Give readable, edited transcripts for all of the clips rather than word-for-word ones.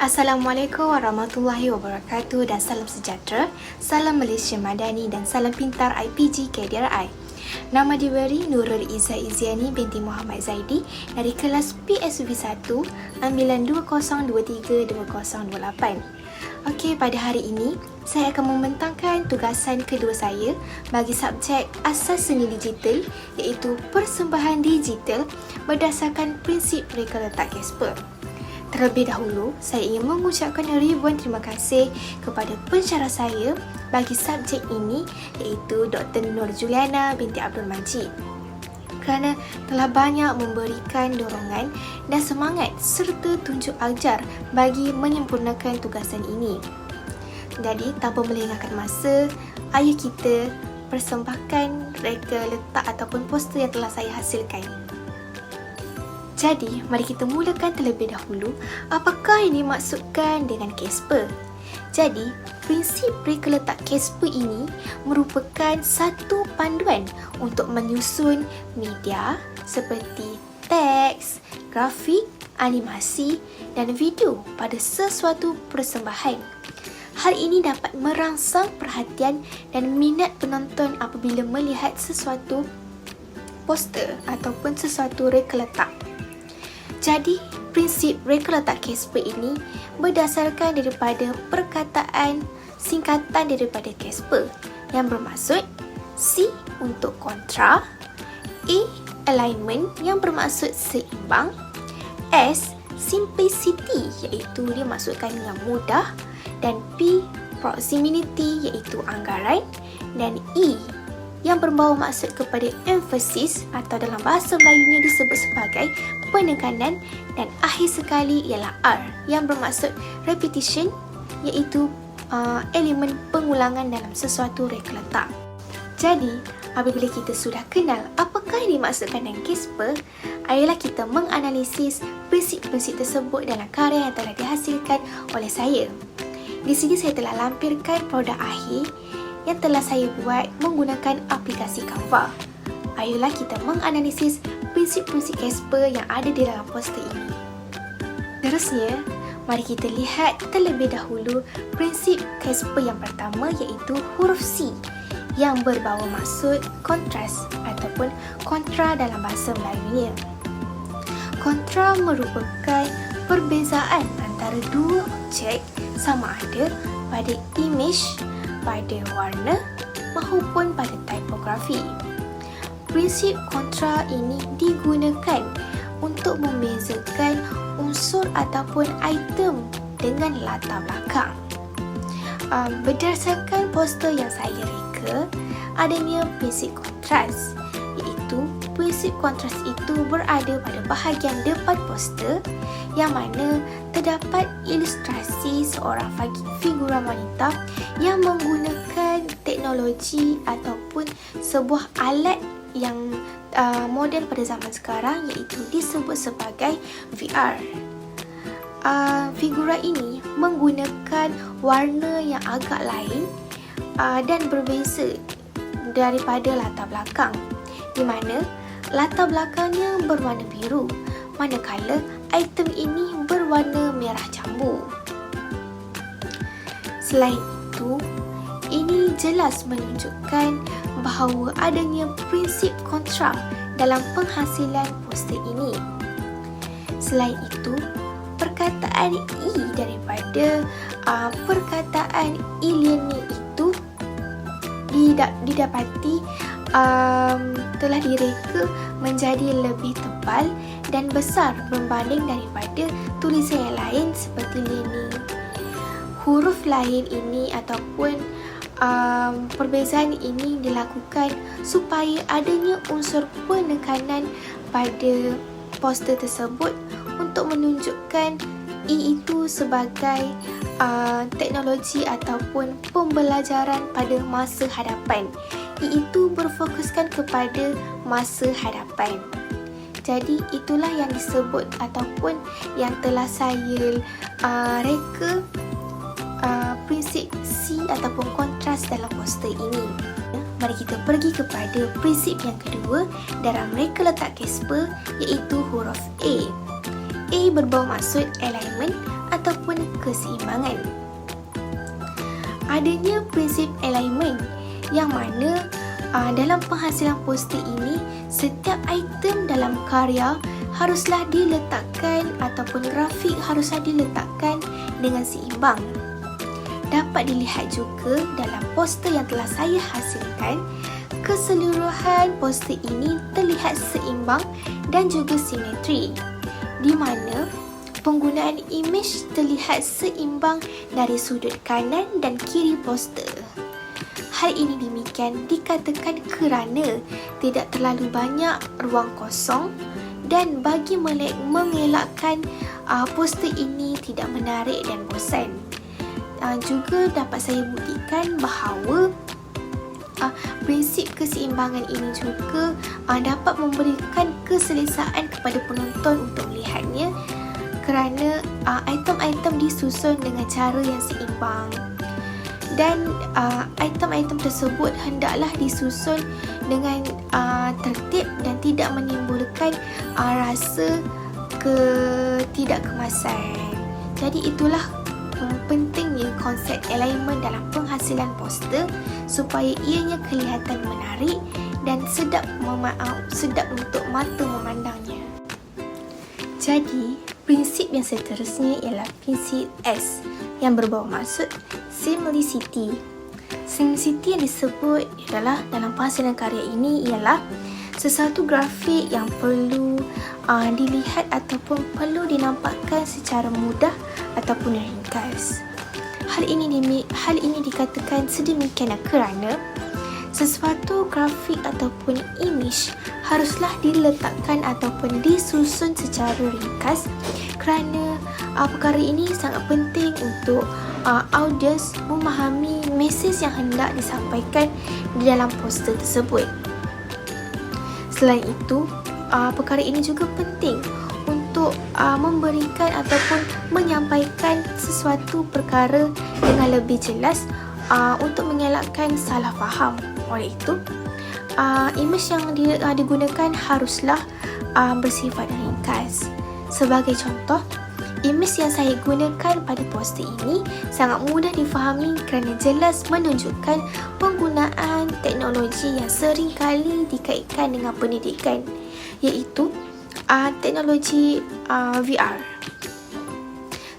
Assalamualaikum warahmatullahi wabarakatuh dan salam sejahtera, salam Malaysia Madani dan salam pintar IPG KDRI. Nama diberi Nurul Izzah Iziani binti Muhammad Zaidi dari kelas PSV 1, ambilan 2023-2028. Okey, pada hari ini saya akan membentangkan tugasan kedua saya bagi subjek Asas Seni Digital, iaitu persembahan digital berdasarkan prinsip reka letak Casper. Terlebih dahulu, saya ingin mengucapkan ribuan terima kasih kepada pensyarah saya bagi subjek ini, iaitu Dr. Nur Juliana binti Abdul Majid, kerana telah banyak memberikan dorongan dan semangat serta tunjuk ajar bagi menyempurnakan tugasan ini. Jadi, tanpa melengahkan masa, ayo kita persembahkan reka letak ataupun poster yang telah saya hasilkan. Jadi, mari kita mulakan terlebih dahulu apakah yang dimaksudkan dengan Casper. Jadi, prinsip reka letak Casper ini merupakan satu panduan untuk menyusun media seperti teks, grafik, animasi dan video pada sesuatu persembahan. Hal ini dapat merangsang perhatian dan minat penonton apabila melihat sesuatu poster ataupun sesuatu reka letak. Jadi, prinsip reka letak Casper ini berdasarkan daripada perkataan singkatan daripada Casper yang bermaksud C untuk kontra, A alignment yang bermaksud seimbang, S simplicity iaitu dimaksudkan dengan mudah, dan P proximity iaitu anggaran, dan E yang membawa maksud kepada emphasis atau dalam bahasa Melayunya disebut sebagai penekanan, dan akhir sekali ialah R yang bermaksud repetition iaitu elemen pengulangan dalam sesuatu reka letak. Jadi, apabila kita sudah kenal apakah yang dimaksudkan dengan Casper, ayolah kita menganalisis prinsip-prinsip tersebut dalam karya yang telah dihasilkan oleh saya. Di sini saya telah lampirkan produk akhir yang telah saya buat menggunakan aplikasi Canva. Ayolah kita menganalisis prinsip-prinsip Casper yang ada di dalam poster ini. Terusnya, mari kita lihat terlebih dahulu prinsip Casper yang pertama, iaitu huruf C yang berbawa maksud kontras ataupun kontra dalam bahasa Melayunya. Kontra merupakan perbezaan antara dua objek sama ada pada image, pada warna maupun pada tipografi. Prinsip kontra ini digunakan untuk membezakan unsur ataupun item dengan latar belakang. Berdasarkan poster yang saya reka, adanya prinsip kontras, iaitu prinsip kontras itu berada pada bahagian depan poster yang mana terdapat ilustrasi seorang figura wanita yang menggunakan teknologi ataupun sebuah alat yang moden pada zaman sekarang, iaitu disebut sebagai VR. Figura ini menggunakan warna yang agak lain dan berbeza daripada latar belakang, di mana latar belakangnya berwarna biru, manakala item ini berwarna merah jambu. Selain itu, ini jelas menunjukkan bahawa adanya prinsip kontra dalam penghasilan poster ini. Selain itu, perkataan E daripada perkataan e-learning itu didapati telah direka menjadi lebih tebal dan besar berbanding daripada tulisan yang lain seperti learning. Huruf lain ini ataupun perbezaan ini dilakukan supaya adanya unsur penekanan pada poster tersebut untuk menunjukkan E itu sebagai teknologi ataupun pembelajaran pada masa hadapan. E itu berfokuskan kepada masa hadapan. Jadi itulah yang disebut ataupun yang telah saya reka prinsip C ataupun kontras dalam poster ini. Mari kita pergi kepada prinsip yang kedua dalam reka letak Casper, iaitu huruf A. A berbawa maksud alignment ataupun keseimbangan. Adanya prinsip alignment yang mana dalam penghasilan poster ini, setiap item dalam karya haruslah diletakkan ataupun grafik haruslah diletakkan dengan seimbang. Dapat dilihat juga dalam poster yang telah saya hasilkan, keseluruhan poster ini terlihat seimbang dan juga simetri, di mana penggunaan imej terlihat seimbang dari sudut kanan dan kiri poster. Hal ini demikian dikatakan kerana tidak terlalu banyak ruang kosong dan bagi mengelakkan poster ini tidak menarik dan bosan. Juga dapat saya buktikan bahawa prinsip keseimbangan ini juga dapat memberikan keselesaan kepada penonton untuk melihatnya kerana item-item disusun dengan cara yang seimbang dan item-item tersebut hendaklah disusun dengan tertib dan tidak menimbulkan rasa ketidakkemasan. Jadi itulah pentingnya konsep alignment dalam penghasilan poster supaya ianya kelihatan menarik dan sedap untuk mata memandangnya. Jadi, prinsip yang seterusnya ialah prinsip S yang berbawa maksud simplicity. Simplicity yang disebut adalah dalam penghasilan karya ini ialah sesuatu grafik yang perlu dilihat ataupun perlu dinampakkan secara mudah ataupun ringkas. Hal ini dikatakan sedemikian kerana sesuatu grafik ataupun imej haruslah diletakkan ataupun disusun secara ringkas kerana perkara ini sangat penting untuk audiens memahami mesej yang hendak disampaikan di dalam poster tersebut. Selain itu, perkara ini juga penting untuk memberikan ataupun menyampaikan sesuatu perkara dengan lebih jelas untuk mengelakkan salah faham. Oleh itu, imej yang digunakan haruslah bersifat ringkas. Sebagai contoh, imej yang saya gunakan pada poster ini sangat mudah difahami kerana jelas menunjukkan penggunaan teknologi yang sering kali dikaitkan dengan pendidikan, iaitu teknologi VR.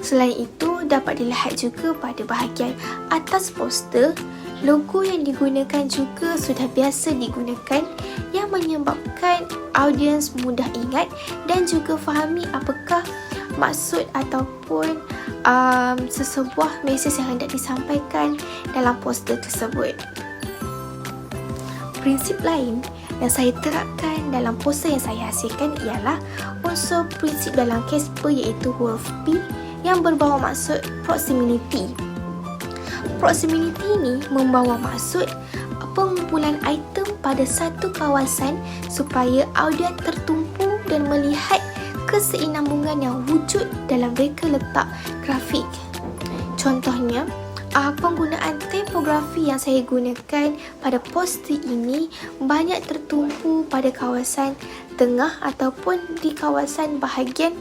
Selain itu, dapat dilihat juga pada bahagian atas poster, logo yang digunakan juga sudah biasa digunakan yang menyebabkan audiens mudah ingat dan juga fahami apakah maksud ataupun sesebuah mesej yang hendak disampaikan dalam poster tersebut. Prinsip lain yang saya terapkan dalam poster yang saya hasilkan ialah unsur prinsip dalam Casper iaitu huruf P yang berbawa maksud proximity. Proximity ini membawa maksud pengumpulan item pada satu kawasan supaya audiens tertumpu dan melihat keseimbangan yang wujud dalam reka letak grafik. Contohnya, penggunaan tipografi yang saya gunakan pada poster ini banyak tertumpu pada kawasan tengah ataupun di kawasan bahagian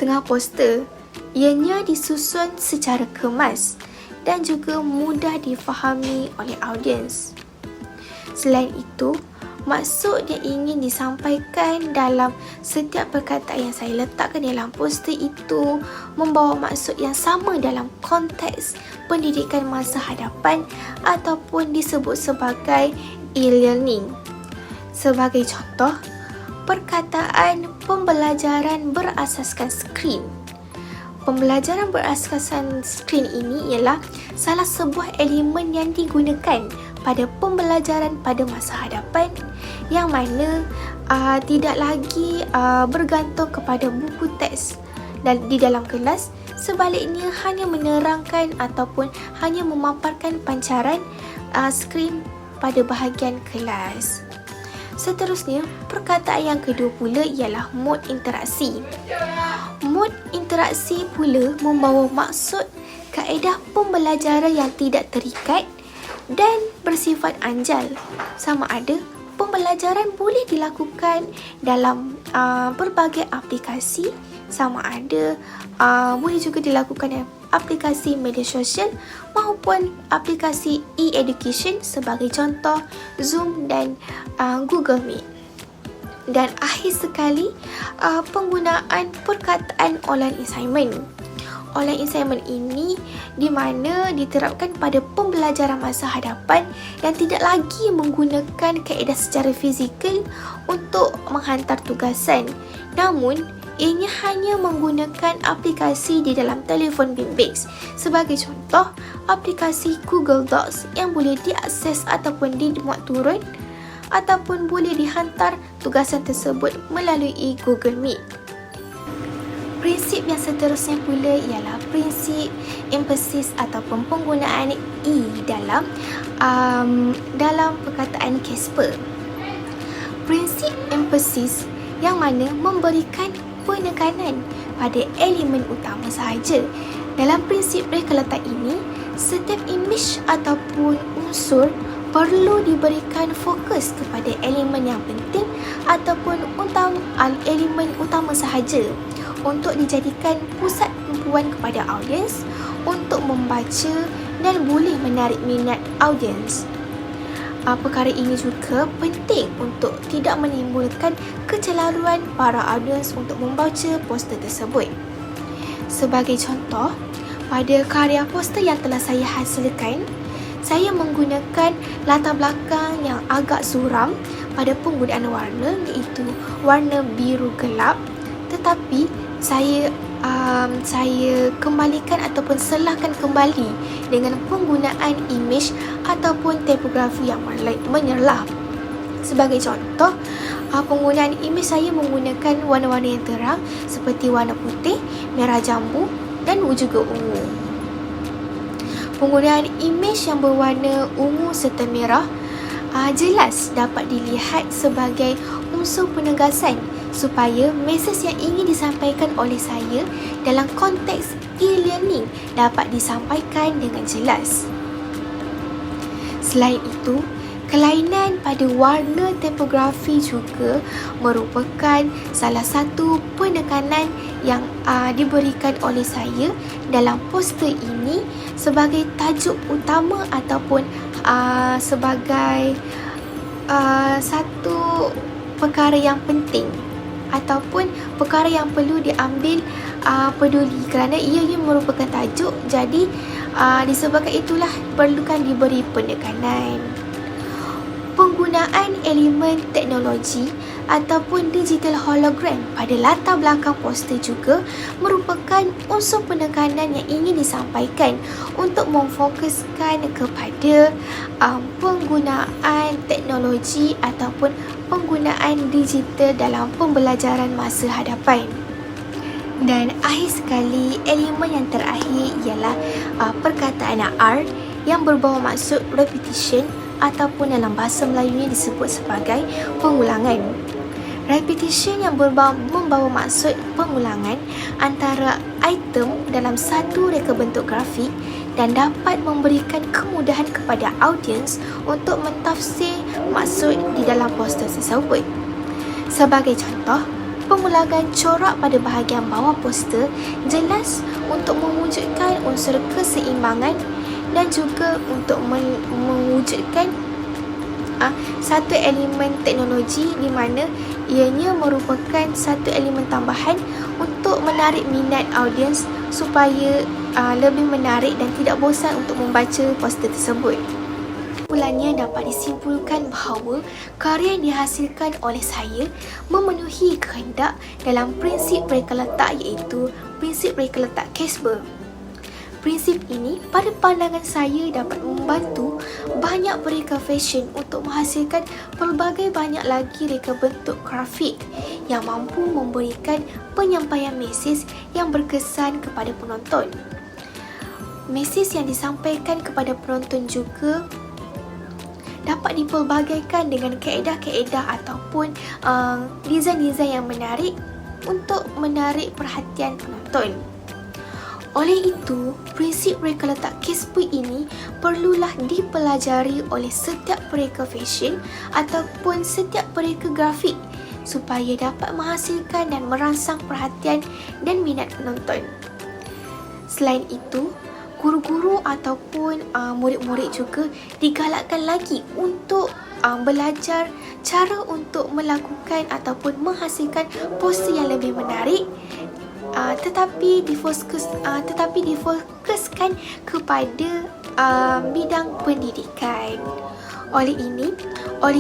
tengah poster. Ianya disusun secara kemas dan juga mudah difahami oleh audiens. Selain itu, maksud yang ingin disampaikan dalam setiap perkataan yang saya letakkan dalam poster itu membawa maksud yang sama dalam konteks pendidikan masa hadapan ataupun disebut sebagai e-learning. Sebagai contoh, perkataan pembelajaran berasaskan skrin. Pembelajaran berasaskan skrin ini ialah salah sebuah elemen yang digunakan pada pembelajaran pada masa hadapan yang mana tidak lagi bergantung kepada buku teks di dalam kelas, sebaliknya hanya menerangkan ataupun hanya memaparkan pancaran skrin pada bahagian kelas. Seterusnya, perkataan yang kedua pula ialah mod interaksi. Mod interaksi pula membawa maksud kaedah pembelajaran yang tidak terikat dan bersifat anjal. Sama ada pembelajaran boleh dilakukan dalam berbagai aplikasi sama ada boleh juga dilakukan dalam aplikasi media sosial maupun aplikasi e-education sebagai contoh Zoom dan Google Meet. Dan akhir sekali, penggunaan perkataan online assignment. Online assignment ini di mana diterapkan pada pembelajaran masa hadapan yang tidak lagi menggunakan kaedah secara fizikal untuk menghantar tugasan. Namun, ianya hanya menggunakan aplikasi di dalam telefon bimbit. Sebagai contoh, aplikasi Google Docs yang boleh diakses ataupun dimuat turun ataupun boleh dihantar tugasan tersebut melalui Google Meet. Prinsip yang seterusnya pula ialah prinsip emphasis ataupun penggunaan E dalam perkataan Casper. Prinsip emphasis yang mana memberikan penekanan pada elemen utama sahaja. Dalam prinsip reka letak ini, setiap imej ataupun unsur perlu diberikan fokus kepada elemen yang penting ataupun elemen utama sahaja untuk dijadikan pusat tumpuan kepada audiens untuk membaca dan boleh menarik minat audiens. Perkara ini juga penting untuk tidak menimbulkan kecelaruan para audiens untuk membaca poster tersebut. Sebagai contoh, pada karya poster yang telah saya hasilkan, saya menggunakan latar belakang yang agak suram pada penggunaan warna, iaitu warna biru gelap, tetapi saya kembalikan ataupun selahkan kembali dengan penggunaan imej ataupun tipografi yang menyerlah. Sebagai contoh, penggunaan imej saya menggunakan warna-warna yang terang seperti warna putih, merah jambu dan juga ungu. Penggunaan imej yang berwarna ungu serta merah jelas dapat dilihat sebagai unsur penegasan supaya mesej yang ingin disampaikan oleh saya dalam konteks e-learning dapat disampaikan dengan jelas. Selain itu, kelainan pada warna tipografi juga merupakan salah satu penekanan yang diberikan oleh saya dalam poster ini sebagai tajuk utama ataupun sebagai satu perkara yang penting ataupun perkara yang perlu diambil peduli kerana ianya merupakan tajuk, jadi disebabkan itulah perlukan diberi penekanan. Penggunaan elemen teknologi ataupun digital hologram pada latar belakang poster juga merupakan unsur penekanan yang ingin disampaikan untuk memfokuskan kepada penggunaan teknologi ataupun penggunaan digital dalam pembelajaran masa hadapan. Dan akhir sekali, elemen yang terakhir ialah perkataan R yang berbau maksud repetition ataupun dalam bahasa Melayunya disebut sebagai pengulangan. Repetition yang membawa maksud pengulangan antara item dalam satu reka bentuk grafik dan dapat memberikan kemudahan kepada audiens untuk mentafsir maksud di dalam poster tersebut. Sebagai contoh, pengulangan corak pada bahagian bawah poster jelas untuk mewujudkan unsur keseimbangan dan juga untuk mewujudkan satu elemen teknologi di mana ianya merupakan satu elemen tambahan untuk menarik minat audiens supaya lebih menarik dan tidak bosan untuk membaca poster tersebut. Kesimpulannya dapat disimpulkan bahawa karya yang dihasilkan oleh saya memenuhi kehendak dalam prinsip reka letak, iaitu prinsip reka letak Casper. Prinsip ini pada pandangan saya dapat membantu banyak pereka fashion untuk menghasilkan pelbagai banyak lagi reka bentuk grafik yang mampu memberikan penyampaian mesej yang berkesan kepada penonton. Mesej yang disampaikan kepada penonton juga dapat dipelbagaikan dengan kaedah-kaedah ataupun desain-desain yang menarik untuk menarik perhatian penonton. Oleh itu, prinsip reka letak Casper ini perlulah dipelajari oleh setiap pereka fashion ataupun setiap pereka grafik supaya dapat menghasilkan dan merangsang perhatian dan minat penonton. Selain itu, guru-guru ataupun murid-murid juga digalakkan lagi untuk belajar cara untuk melakukan ataupun menghasilkan poster yang lebih menarik, tetapi difokuskan kepada bidang pendidikan. Oleh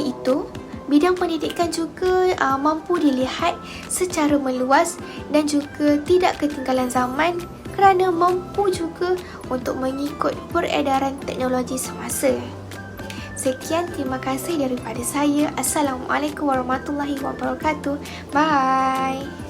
itu, bidang pendidikan juga mampu dilihat secara meluas dan juga tidak ketinggalan zaman kerana mampu juga untuk mengikut peredaran teknologi semasa. Sekian, terima kasih daripada saya. Assalamualaikum warahmatullahi wabarakatuh. Bye.